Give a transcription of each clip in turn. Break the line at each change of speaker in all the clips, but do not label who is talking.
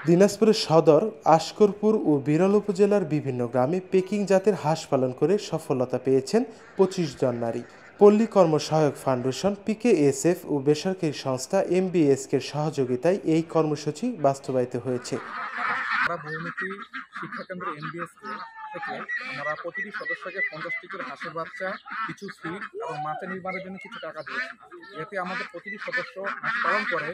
দিনাজপুরের সদর, আশকরপুর ও বিরল উপজেলার বিভিন্ন গ্রামে পেকিং জাতের হাঁস পালন করে সফলতা পেয়েছেন ২৫ জন নারী। পল্লী কর্মসহায়ক ফাউন্ডেশন, পিকেএসএফ ও বেসরকারি সংস্থা এমবিএসকের সহযোগিতায় এই কর্মসূচি বাস্তবায়িত হয়েছে।
বহুমুখী শিক্ষাকেন্দ্র এমবিএস থেকে আমরা প্রতিটি সদস্যকে 50টি করে হাঁসের বাচ্চা, কিছু ফিড এবং মাচা নির্মাণের জন্য কিছু টাকা দিয়েছি। এতে আমাদের প্রতিটি সদস্য হাঁস পালন করে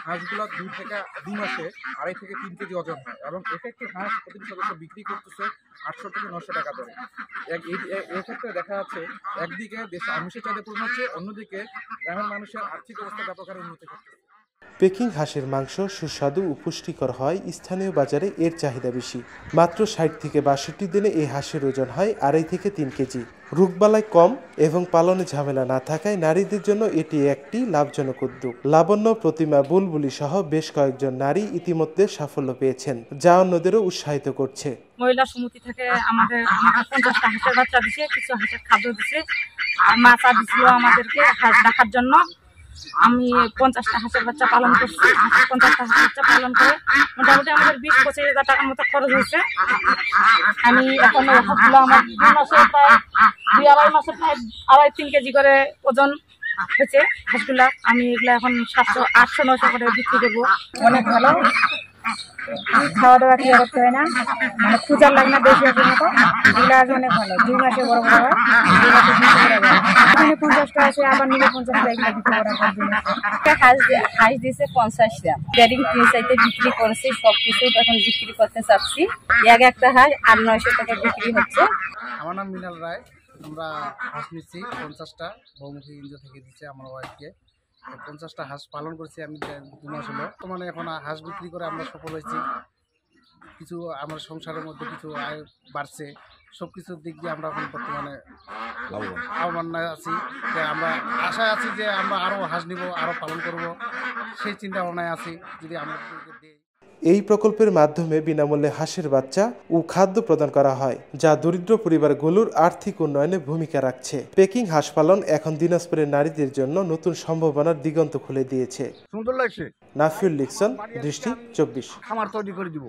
হাঁসগুলো 2 থেকে 2 মাসে 2.5 থেকে 3 কেজি ওজন হয় এবং একটি হাঁস প্রতিটি সদস্য বিক্রি করতেছে 800 থেকে 900 টাকা দরে। এক্ষেত্রে দেখা যাচ্ছে একদিকে দেশ আমিষের চাঁদে পূর্ণ হচ্ছে, অন্যদিকে গ্রামের মানুষের আর্থিক অবস্থা ব্যাপক হারে উন্নতি করছে।
পেকিং হাঁসের মাংস সুস্বাদু ও পুষ্টিকর হয়, স্থানীয় বাজারে এর চাহিদা বেশি। মাত্র 60 থেকে 62 দিনে এই হাঁসের ওজন হয় 2.5 থেকে 3 কেজি। রোগবালাই কম এবং পালনে ঝামেলা না থাকায় নারীদের জন্য এটি একটি লাভজনক উদ্যোগ। লাবণ্য, প্রতিমা, বুলবুলি সহ বেশ কয়েকজন নারী ইতিমধ্যে সাফল্য পেয়েছেন, যা অন্যদেরও উৎসাহিত করছে।
মহিলা সমিতি থেকে আমাদের 50টা হাঁসের বাচ্চা দিছে, কিছু হাঁসের খাদ্য দিছে, আর মাছা দিছিল আমাদেরকে হাঁস রাখার জন্য। আমি 50টা হাঁসের বাচ্চা পালন করছি। 50টা হাঁসের বাচ্চা পালন করে মোটামুটি আমাদের 20-25 হাজার টাকার মতো খরচ হয়েছে। আমি এখন হাঁসগুলো আমার 2 মাসে প্রায় 2-2.5 মাসে প্রায় 2.5-3 কেজি করে ওজন হয়েছে হাঁসগুলা। আমি এগুলো এখন 700-800-900 করে বিক্রি করবো। অনেক ভালো, খাওয়া দাওয়া ক্লিয়ার করতে হয় না, মানে খুঁজার লাগে না বেশি হাঁসের মতো। এগুলো আজ অনেক ভালো, 2 মাসে বড় বড় হয়, 2 মাসে বিক্রি করা যায়। এখানে 50টা আছে, আবার নিলে 50টা এগুলো বিক্রি করা যায়।
হাঁস দিয়েছে 50টা, ব্যাডিং 3 সাইডে বিক্রি করেছি, সবকিছু এখন বিক্রি করতে চাচ্ছি। একটা হাঁস 800-900 টাকা বিক্রি হচ্ছে।
আমার নাম মিনাল রায়। আমরা হাঁস নিচ্ছি 50টা, বহুমুখী এনজিও থেকে দিচ্ছে আমার ওয়াইফকে। 50টা হাঁস পালন করছি আমি 2 মাস হলো। মানে এখন হাঁস বিক্রি করে আমরা সফল হয়েছি। কিছু আমার সংসারের মধ্যে কিছু আয় বাড়ছে। সব কিছুর দিক দিয়ে আমরা এখন বর্তমানে লাভবান আছি। যে আমরা আশায় আছি যে আমরা আরও হাঁস নিব, আরও পালন করব, সেই চিন্তা ভাবনায় আছি। যদি আমরা
এই প্রকল্পের মাধ্যমে বিনামূল্যে হাঁসের বাচ্চা ও খাদ্য প্রদান করা হয়, যা দরিদ্র পরিবারগুলোর আর্থিক উন্নয়নে ভূমিকা রাখছে। পেকিং হাঁস পালন এখন দিনাজপুরের নারীদের জন্য নতুন সম্ভাবনার দিগন্ত খুলে দিয়েছে।
সুন্দর লাগছে।
নাফিউল লিকসন, দৃষ্টি 24।
খামার তৈরি করে দিব।